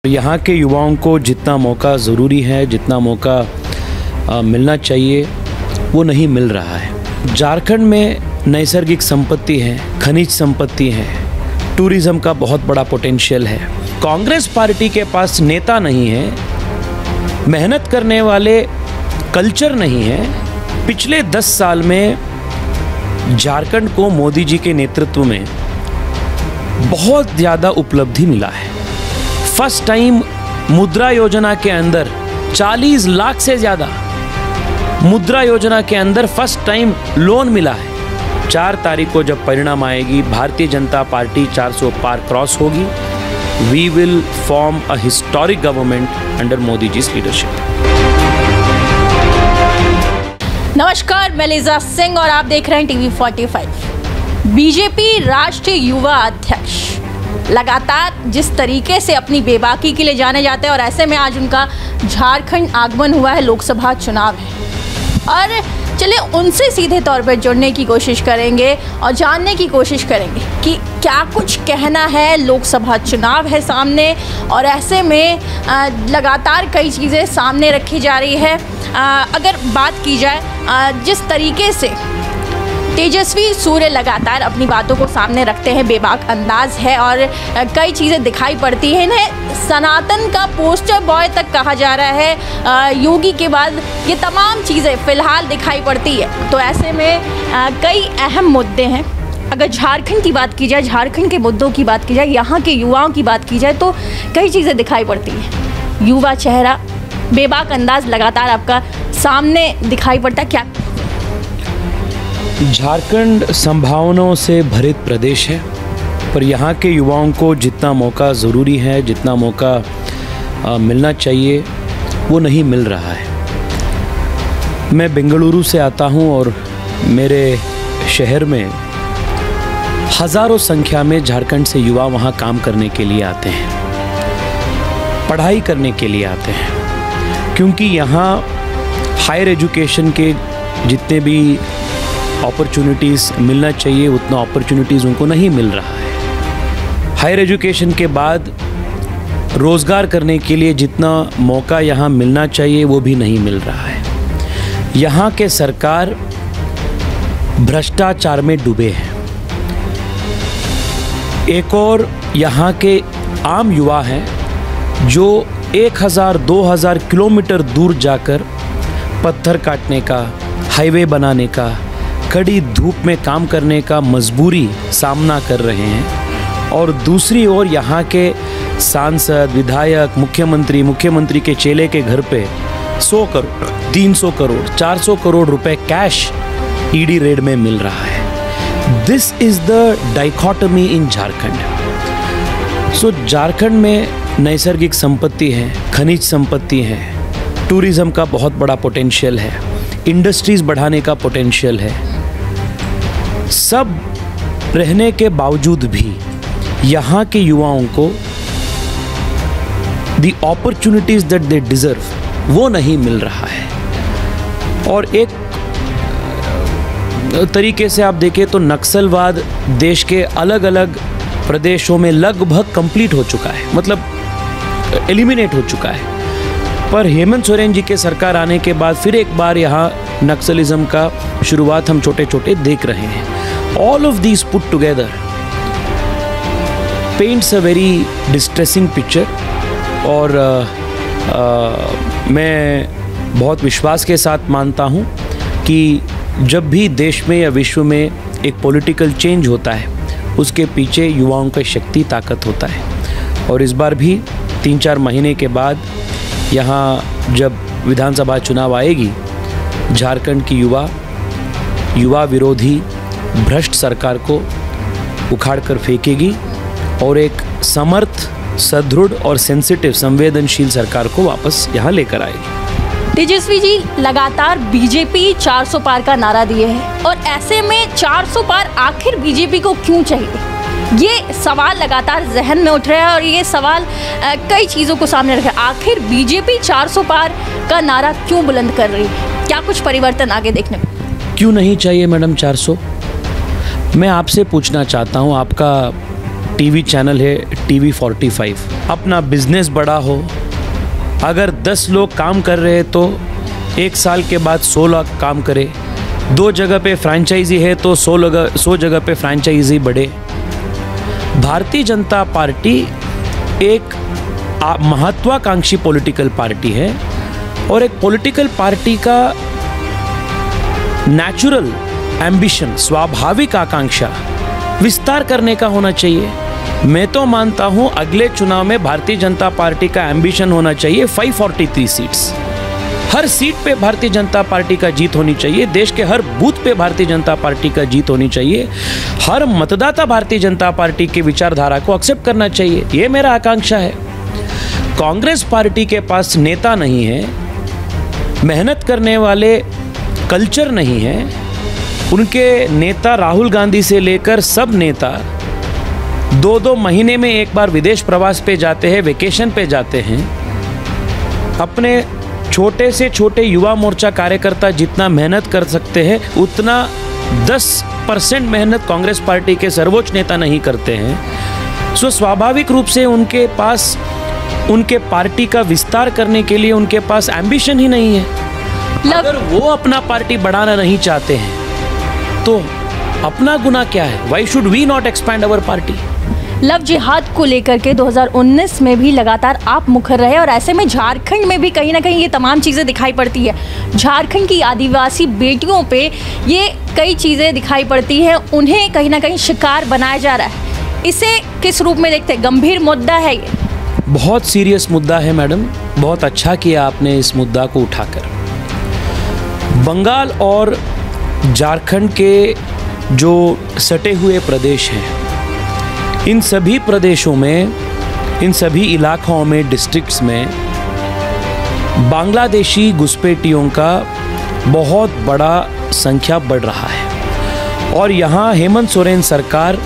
यहाँ के युवाओं को जितना मौका ज़रूरी है, जितना मौका मिलना चाहिए, वो नहीं मिल रहा है। झारखंड में नैसर्गिक संपत्ति है, खनिज संपत्ति है, टूरिज़्म का बहुत बड़ा पोटेंशियल है। कांग्रेस पार्टी के पास नेता नहीं है, मेहनत करने वाले कल्चर नहीं है। पिछले 10 साल में झारखंड को मोदी जी के नेतृत्व में बहुत ज़्यादा उपलब्धि मिला है। फर्स्ट टाइम मुद्रा योजना के अंदर 40 लाख से ज़्यादा मुद्रा योजना के अंदर फर्स्ट टाइम लोन मिला है। 4 तारीख को जब परिणाम आएगी, भारतीय जनता पार्टी 400 पार क्रॉस होगी। We will form a historic government under Modi जी's लीडरशिप। नमस्कार, मैं लिजा सिंह और आप देख रहे हैं टीवी 45। बीजेपी राष्ट्रीय युवा अध्यक्ष लगातार जिस तरीके से अपनी बेबाकी के लिए जाने जाते हैं और ऐसे में आज उनका झारखंड आगमन हुआ है, लोकसभा चुनाव है। और चलिए उनसे सीधे तौर पर जुड़ने की कोशिश करेंगे और जानने की कोशिश करेंगे कि क्या कुछ कहना है। लोकसभा चुनाव है सामने और ऐसे में लगातार कई चीज़ें सामने रखी जा रही है। अगर बात की जाए जिस तरीके से तेजस्वी सूर्य लगातार अपनी बातों को सामने रखते हैं, बेबाक अंदाज है और कई चीज़ें दिखाई पड़ती हैं। इन्हें सनातन का पोस्टर बॉय तक कहा जा रहा है। योगी के बाद ये तमाम चीज़ें फ़िलहाल दिखाई पड़ती है। तो ऐसे में कई अहम मुद्दे हैं। अगर झारखंड की बात की जाए, झारखंड के मुद्दों की बात की जाए, यहाँ के युवाओं की बात की जाए तो कई चीज़ें दिखाई पड़ती हैं। युवा चेहरा, बेबाक अंदाज लगातार आपका सामने दिखाई पड़ता है। क्या झारखंड संभावनाओं से भरित प्रदेश है, पर यहाँ के युवाओं को जितना मौका ज़रूरी है, जितना मौका मिलना चाहिए, वो नहीं मिल रहा है। मैं बेंगलुरु से आता हूँ और मेरे शहर में हज़ारों संख्या में झारखंड से युवा वहाँ काम करने के लिए आते हैं, पढ़ाई करने के लिए आते हैं, क्योंकि यहाँ हायर एजुकेशन के जितने भी अपॉर्चुनिटीज़ मिलना चाहिए उतना अपॉर्चुनिटीज़ उनको नहीं मिल रहा है। हायर एजुकेशन के बाद रोज़गार करने के लिए जितना मौका यहाँ मिलना चाहिए वो भी नहीं मिल रहा है। यहाँ के सरकार भ्रष्टाचार में डूबे हैं। एक और यहाँ के आम युवा हैं जो 1000-2000 किलोमीटर दूर जाकर पत्थर काटने का, हाईवे बनाने का, कड़ी धूप में काम करने का मजबूरी सामना कर रहे हैं। और दूसरी ओर यहाँ के सांसद, विधायक, मुख्यमंत्री के चेले के घर पे 100 करोड़, 300 करोड़, 400 करोड़ रुपए कैश ईडी रेड में मिल रहा है। दिस इज द डाइकोटमी इन झारखंड। सो झारखंड में नैसर्गिक संपत्ति है, खनिज संपत्ति है, टूरिज्म का बहुत बड़ा पोटेंशियल है, इंडस्ट्रीज बढ़ाने का पोटेंशियल है। सब रहने के बावजूद भी यहाँ के युवाओं को the opportunities that they deserve वो नहीं मिल रहा है। और एक तरीके से आप देखें तो नक्सलवाद देश के अलग अलग प्रदेशों में लगभग कंप्लीट हो चुका है, मतलब एलिमिनेट हो चुका है। पर हेमंत सोरेन जी के सरकार आने के बाद फिर एक बार यहाँ नक्सलिज्म का शुरुआत हम छोटे छोटे देख रहे हैं। All of these put together paints a very distressing picture. और मैं बहुत विश्वास के साथ मानता हूँ कि जब भी देश में या विश्व में एक पॉलिटिकल चेंज होता है उसके पीछे युवाओं का शक्ति ताकत होता है। और इस बार भी 3-4 महीने के बाद यहाँ जब विधानसभा चुनाव आएगी, झारखंड की युवा विरोधी भ्रष्ट सरकार को उखाड़ कर फेंकेगी और एक समर्थ, सदृढ़ और सेंसिटिव, संवेदनशील सरकार को वापस यहाँ लेकर आएगी। तेजस्वी जी लगातार बीजेपी 400 पार का नारा दिए हैं और ऐसे में 400 पार आखिर बीजेपी को क्यों चाहिए, ये सवाल लगातार जहन में उठ रहा है। और ये सवाल कई चीज़ों को सामने रखा है। आखिर बीजेपी 400 पार का नारा क्यों बुलंद कर रही है? क्या कुछ परिवर्तन आगे देखने को? क्यों नहीं चाहिए मैडम 400? मैं आपसे पूछना चाहता हूँ, आपका टीवी चैनल है टीवी 45। अपना बिजनेस बड़ा हो, अगर 10 लोग काम कर रहे हैं तो 1 साल के बाद 100 लोग काम करे। 2 जगह पे फ्रेंचाइजी है तो 100 जगह पे फ्रेंचाइजी बढ़े। भारतीय जनता पार्टी एक महत्वाकांक्षी पॉलिटिकल पार्टी है और एक पॉलिटिकल पार्टी का नेचुरल एम्बिशन, स्वाभाविक आकांक्षा विस्तार करने का होना चाहिए। मैं तो मानता हूं अगले चुनाव में भारतीय जनता पार्टी का एम्बिशन होना चाहिए 543 सीट्स। हर सीट पे भारतीय जनता पार्टी का जीत होनी चाहिए। देश के हर बूथ पे भारतीय जनता पार्टी का जीत होनी चाहिए। हर मतदाता भारतीय जनता पार्टी की विचारधारा को एक्सेप्ट करना चाहिए। ये मेरा आकांक्षा है। कांग्रेस पार्टी के पास नेता नहीं है, मेहनत करने वाले कल्चर नहीं है। उनके नेता राहुल गांधी से लेकर सब नेता 2-2 महीने में एक बार विदेश प्रवास पे जाते हैं, वेकेशन पे जाते हैं। अपने छोटे से छोटे युवा मोर्चा कार्यकर्ता जितना मेहनत कर सकते हैं उतना 10% मेहनत कांग्रेस पार्टी के सर्वोच्च नेता नहीं करते हैं। सो स्वाभाविक रूप से उनके पास उनके पार्टी का विस्तार करने के लिए उनके पास एम्बिशन ही नहीं है। अगर वो अपना पार्टी बढ़ाना नहीं चाहते हैं तो अपना गुनाह क्या है? Why should we not expand our party? Love जिहाद को लेकर के 2019 में भी लगातार आप मुखर रहे और ऐसे में झारखंड में भी कहीं ना कहीं ये तमाम चीज़ें दिखाई पड़ती है। झारखंड की आदिवासी बेटियों पे ये कई चीज़ें दिखाई पड़ती हैं, उन्हें कहीं ना कहीं शिकार बनाया जा रहा है। इसे किस रूप में देखते हैं? गंभीर मुद्दा है ये, बहुत सीरियस मुद्दा है मैडम। बहुत अच्छा किया आपने इस मुद्दा को उठाकर। बंगाल और झारखंड के जो सटे हुए प्रदेश हैं, इन सभी प्रदेशों में, इन सभी इलाकों में, डिस्ट्रिक्ट्स में बांग्लादेशी घुसपैठियों का बहुत बड़ा संख्या बढ़ रहा है और यहाँ हेमंत सोरेन सरकार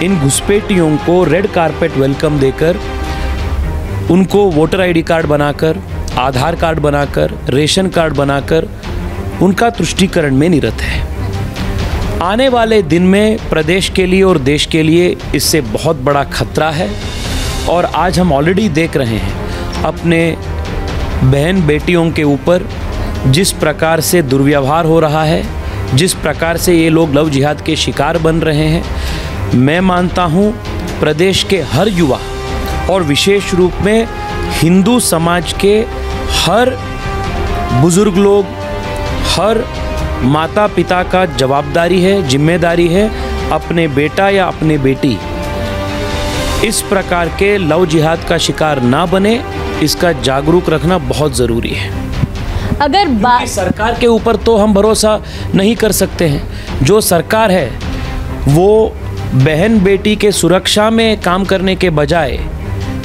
इन घुसपैठियों को रेड कारपेट वेलकम देकर उनको वोटर आईडी कार्ड बनाकर, आधार कार्ड बनाकर, रेशन कार्ड बनाकर उनका तुष्टीकरण में निरत है। आने वाले दिन में प्रदेश के लिए और देश के लिए इससे बहुत बड़ा खतरा है और आज हम ऑलरेडी देख रहे हैं अपने बहन बेटियों के ऊपर जिस प्रकार से दुर्व्यवहार हो रहा है, जिस प्रकार से ये लोग लव जिहाद के शिकार बन रहे हैं। मैं मानता हूँ प्रदेश के हर युवा और विशेष रूप में हिंदू समाज के हर बुजुर्ग लोग, हर माता पिता का जवाबदारी है, जिम्मेदारी है अपने बेटा या अपने बेटी इस प्रकार के लव जिहाद का शिकार ना बने, इसका जागरूक रखना बहुत ज़रूरी है। अगर बात सरकार के ऊपर तो हम भरोसा नहीं कर सकते हैं। जो सरकार है वो बहन बेटी के सुरक्षा में काम करने के बजाय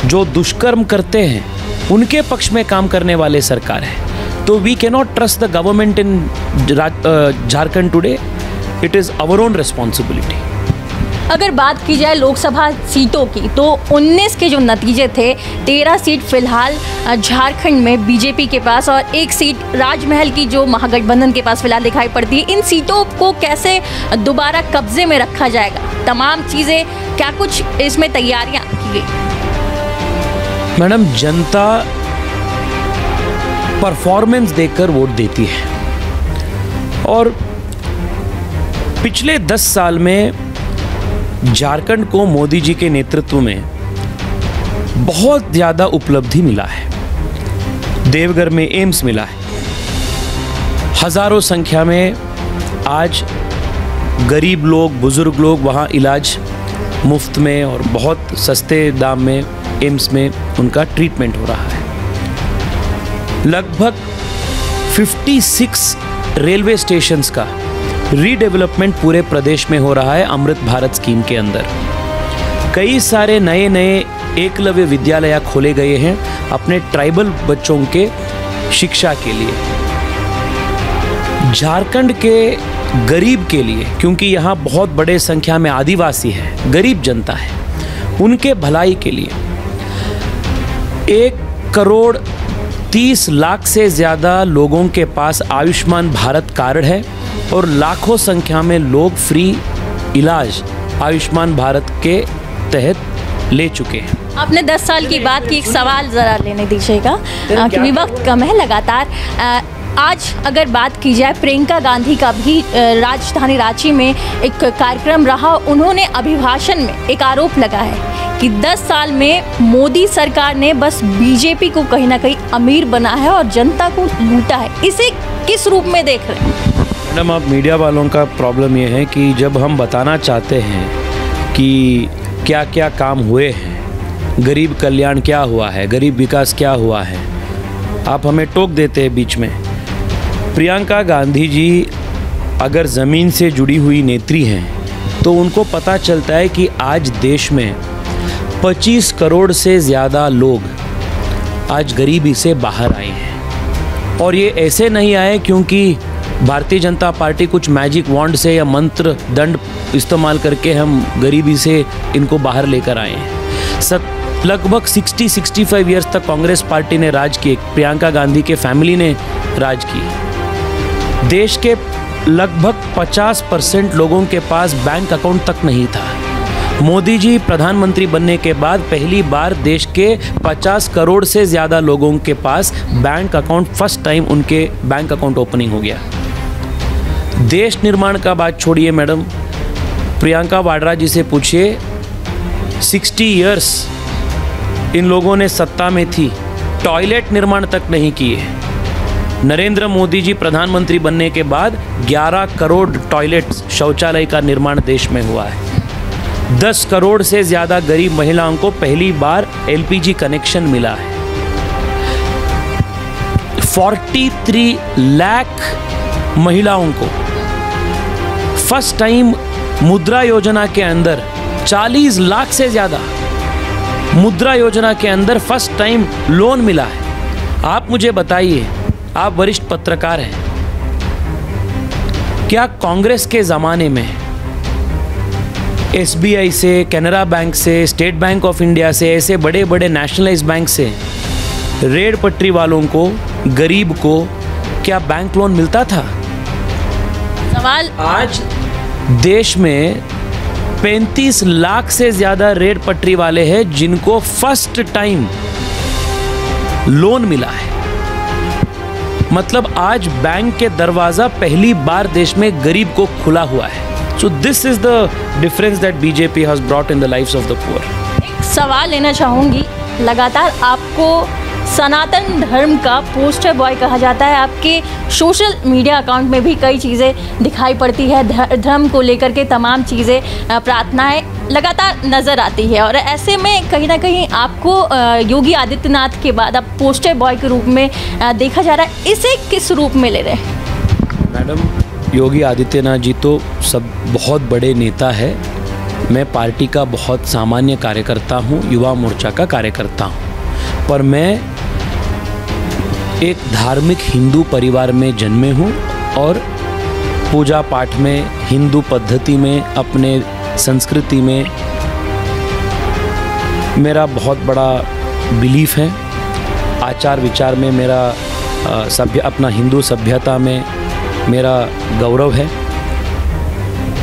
जो दुष्कर्म करते हैं उनके पक्ष में काम करने वाले सरकार है। तो we cannot trust the government in Jharkhand today. It is our own responsibility. अगर बात की जाए लोकसभा सीटों की तो 19 के जो नतीजे थे, 13 सीट फिलहाल झारखंड में बीजेपी के पास और 1 सीट राजमहल की जो महागठबंधन के पास फिलहाल दिखाई पड़ती है। इन सीटों को कैसे दोबारा कब्जे में रखा जाएगा? तमाम चीज़ें, क्या कुछ इसमें तैयारियां की गई? मैडम, जनता परफॉर्मेंस देखकर वोट देती है और पिछले 10 साल में झारखंड को मोदी जी के नेतृत्व में बहुत ज़्यादा उपलब्धि मिला है। देवघर में एम्स मिला है। हजारों संख्या में आज गरीब लोग, बुजुर्ग लोग वहाँ इलाज मुफ्त में और बहुत सस्ते दाम में एम्स में उनका ट्रीटमेंट हो रहा है। लगभग 56 रेलवे स्टेशंस का रीडेवलपमेंट पूरे प्रदेश में हो रहा है अमृत भारत स्कीम के अंदर। कई सारे नए नए एकलव्य विद्यालय खोले गए हैं अपने ट्राइबल बच्चों के शिक्षा के लिए। झारखंड के गरीब के लिए, क्योंकि यहाँ बहुत बड़े संख्या में आदिवासी है, गरीब जनता है, उनके भलाई के लिए 1,30,00,000 से ज़्यादा लोगों के पास आयुष्मान भारत कार्ड है और लाखों संख्या में लोग फ्री इलाज आयुष्मान भारत के तहत ले चुके हैं। आपने 10 साल की बात की, एक सवाल ज़रा लेने दीजिएगा क्योंकि वक्त कम है लगातार। आज अगर बात की जाए, प्रियंका गांधी का भी राजधानी रांची में एक कार्यक्रम रहा। उन्होंने अभिभाषण में एक आरोप लगाया है कि 10 साल में मोदी सरकार ने बस बीजेपी को कहीं ना कहीं अमीर बना है और जनता को लूटा है। इसे किस रूप में देख रहे हैं? मैडम, आप मीडिया वालों का प्रॉब्लम ये है कि जब हम बताना चाहते हैं कि क्या क्या काम हुए हैं, गरीब कल्याण क्या हुआ है, गरीब विकास क्या हुआ है, आप हमें टोक देते हैं बीच में। प्रियंका गांधी जी अगर ज़मीन से जुड़ी हुई नेत्री हैं तो उनको पता चलता है कि आज देश में 25 करोड़ से ज़्यादा लोग आज गरीबी से बाहर आए हैं। और ये ऐसे नहीं आए क्योंकि भारतीय जनता पार्टी कुछ मैजिक वॉन्ड से या मंत्र दंड इस्तेमाल करके हम गरीबी से इनको बाहर लेकर आए हैं। लगभग 60-65 ईयर्स तक कांग्रेस पार्टी ने राज किए, प्रियंका गांधी के फैमिली ने राज की। देश के लगभग 50% लोगों के पास बैंक अकाउंट तक नहीं था। मोदी जी प्रधानमंत्री बनने के बाद पहली बार देश के 50 करोड़ से ज़्यादा लोगों के पास बैंक अकाउंट, फर्स्ट टाइम उनके बैंक अकाउंट ओपनिंग हो गया। देश निर्माण का बात छोड़िए मैडम, प्रियंका वाड्रा जी से पूछिए, 60 ईयर्स इन लोगों ने सत्ता में थी, टॉयलेट निर्माण तक नहीं किए। नरेंद्र मोदी जी प्रधानमंत्री बनने के बाद 11 करोड़ टॉयलेट शौचालय का निर्माण देश में हुआ है। 10 करोड़ से ज़्यादा गरीब महिलाओं को पहली बार एलपीजी कनेक्शन मिला है। 43 लाख महिलाओं को फर्स्ट टाइम मुद्रा योजना के अंदर 40 लाख से ज़्यादा मुद्रा योजना के अंदर फर्स्ट टाइम लोन मिला है। आप मुझे बताइए, आप वरिष्ठ पत्रकार हैं, क्या कांग्रेस के ज़माने में एसबीआई से, कैनरा बैंक से, स्टेट बैंक ऑफ इंडिया से, ऐसे बड़े बड़े नेशनलाइज्ड बैंक से रेड पटरी वालों को, गरीब को क्या बैंक लोन मिलता था? सवाल, आज देश में 35 लाख से ज़्यादा रेड पटरी वाले हैं जिनको फर्स्ट टाइम लोन मिला है। मतलब आज बैंक के दरवाज़ा पहली बार देश में गरीब को खुला हुआ है। So this is the difference that BJP has brought in the lives of the poor. एक सवाल लेना चाहूँगी, लगातार आपको सनातन धर्म का पोस्टर बॉय कहा जाता है। आपके सोशल मीडिया अकाउंट में भी कई चीज़ें दिखाई पड़ती है, धर्म को लेकर के तमाम चीज़ें, प्रार्थनाएं लगातार नज़र आती है। और ऐसे में कहीं ना कहीं आपको योगी आदित्यनाथ के बाद अब पोस्टर बॉय के रूप में देखा जा रहा है। इसे किस रूप में ले रहे हैं? मैडम, योगी आदित्यनाथ जी तो सब बहुत बड़े नेता है। मैं पार्टी का बहुत सामान्य कार्यकर्ता हूँ, युवा मोर्चा का कार्यकर्ता हूँ, पर मैं एक धार्मिक हिंदू परिवार में जन्मे हूँ और पूजा पाठ में, हिंदू पद्धति में, अपने संस्कृति में मेरा बहुत बड़ा बिलीफ है। आचार विचार में मेरा अपना हिंदू सभ्यता में मेरा गौरव है।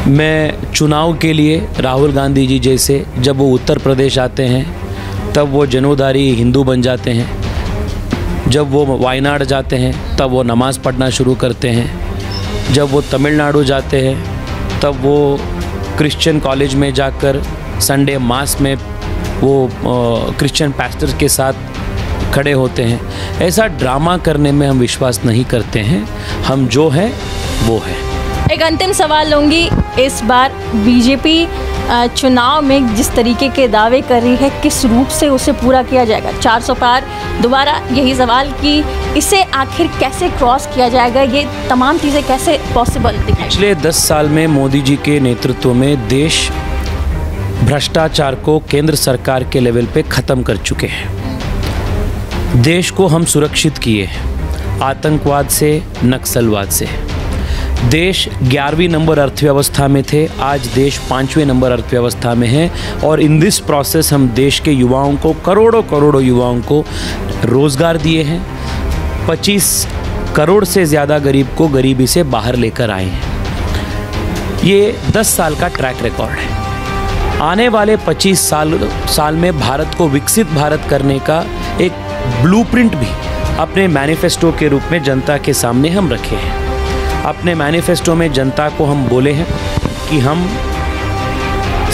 मैं चुनाव के लिए राहुल गांधी जी जैसे जब वो उत्तर प्रदेश आते हैं तब वो जनेऊधारी हिंदू बन जाते हैं, जब वो वायनाड जाते हैं तब वो नमाज़ पढ़ना शुरू करते हैं, जब वो तमिलनाडु जाते हैं तब वो क्रिश्चियन कॉलेज में जाकर संडे मास में वो क्रिश्चियन पास्टर्स के साथ खड़े होते हैं। ऐसा ड्रामा करने में हम विश्वास नहीं करते हैं। हम जो हैं वो है। एक अंतिम सवाल लूँगी, इस बार बीजेपी चुनाव में जिस तरीके के दावे कर रही है, किस रूप से उसे पूरा किया जाएगा? 400 पार, दोबारा यही सवाल कि इसे आखिर कैसे क्रॉस किया जाएगा? ये तमाम चीज़ें कैसे पॉसिबल दिखाई? पिछले 10 साल में मोदी जी के नेतृत्व में देश भ्रष्टाचार को केंद्र सरकार के लेवल पे ख़त्म कर चुके हैं। देश को हम सुरक्षित किए हैं आतंकवाद से, नक्सलवाद से। देश 11वीं नंबर अर्थव्यवस्था में थे, आज देश 5वें नंबर अर्थव्यवस्था में है। और इन दिस प्रोसेस हम देश के युवाओं को, करोड़ों युवाओं को रोज़गार दिए हैं। 25 करोड़ से ज़्यादा गरीब को गरीबी से बाहर लेकर आए हैं। ये 10 साल का ट्रैक रिकॉर्ड है। आने वाले 25 साल में भारत को विकसित भारत करने का एक ब्लूप्रिंट भी अपने मैनिफेस्टो के रूप में जनता के सामने हम रखे हैं। अपने मैनिफेस्टो में जनता को हम बोले हैं कि हम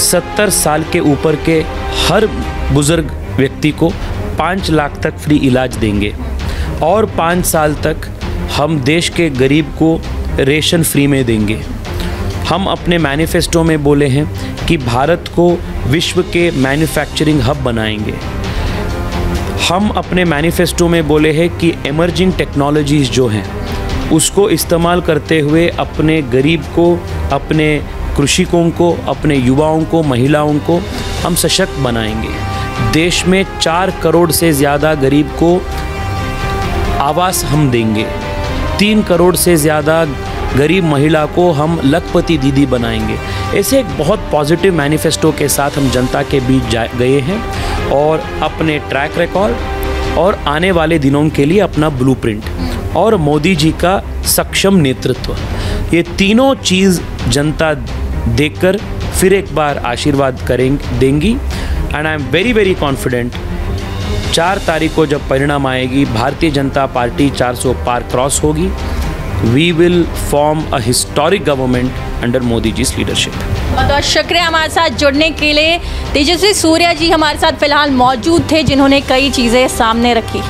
70 साल के ऊपर के हर बुजुर्ग व्यक्ति को 5 लाख तक फ्री इलाज देंगे और 5 साल तक हम देश के गरीब को रेशन फ्री में देंगे। हम अपने मैनिफेस्टो में बोले हैं कि भारत को विश्व के मैन्युफैक्चरिंग हब बनाएंगे। हम अपने मैनिफेस्टो में बोले हैं कि इमर्जिंग टेक्नोलॉजीज़ जो हैं उसको इस्तेमाल करते हुए अपने गरीब को, अपने कृषकों को, अपने युवाओं को, महिलाओं को हम सशक्त बनाएंगे। देश में 4 करोड़ से ज़्यादा गरीब को आवास हम देंगे। 3 करोड़ से ज़्यादा गरीब महिला को हम लखपति दीदी बनाएंगे। ऐसे एक बहुत पॉजिटिव मैनिफेस्टो के साथ हम जनता के बीच गए हैं और अपने ट्रैक रिकॉर्ड और आने वाले दिनों के लिए अपना ब्लूप्रिंट और मोदी जी का सक्षम नेतृत्व, ये तीनों चीज़ जनता देखकर फिर एक बार आशीर्वाद देंगी। And I am very confident 4 तारीख को जब परिणाम आएगी, भारतीय जनता पार्टी 400 पार क्रॉस होगी। We will form a historic government under Modi ji leadership. बहुत बहुत शुक्रिया हमारे साथ जुड़ने के लिए। तेजस्वी सूर्या जी हमारे साथ फिलहाल मौजूद थे, जिन्होंने कई चीज़ें सामने रखी।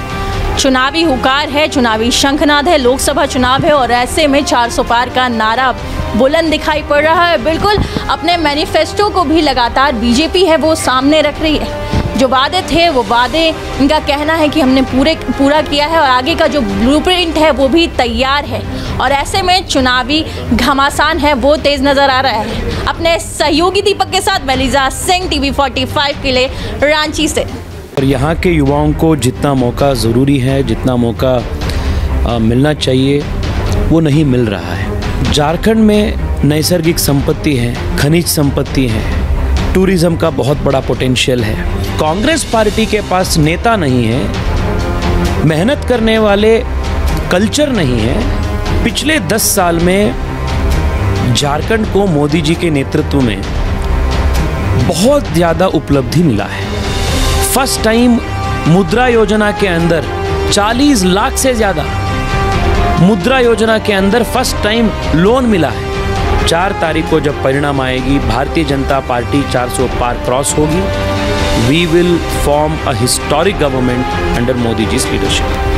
चुनावी हुकार है, चुनावी शंखनाद है, लोकसभा चुनाव है और ऐसे में 400 पार का नारा बुलंद दिखाई पड़ रहा है। बिल्कुल अपने मैनिफेस्टो को भी लगातार बीजेपी है वो सामने रख रही है। जो वादे थे वो वादे, इनका कहना है कि हमने पूरा किया है और आगे का जो ब्लूप्रिंट है वो भी तैयार है। और ऐसे में चुनावी घमासान है वो तेज़ नज़र आ रहा है। अपने सहयोगी दीपक के साथ मेलिजा सिंह, TV 45 के लिए रांची से। और यहाँ के युवाओं को जितना मौका ज़रूरी है, जितना मौका मिलना चाहिए, वो नहीं मिल रहा है। झारखंड में नैसर्गिक संपत्ति है, खनिज संपत्ति है, टूरिज़्म का बहुत बड़ा पोटेंशियल है। कांग्रेस पार्टी के पास नेता नहीं है, मेहनत करने वाले कल्चर नहीं है। पिछले 10 साल में झारखंड को मोदी जी के नेतृत्व में बहुत ज़्यादा उपलब्धि मिला है। फर्स्ट टाइम मुद्रा योजना के अंदर 40 लाख से ज़्यादा मुद्रा योजना के अंदर फर्स्ट टाइम लोन मिला है। 4 तारीख को जब परिणाम आएगी, भारतीय जनता पार्टी 400 पार क्रॉस होगी। We will form a historic government under Modi ji leadership.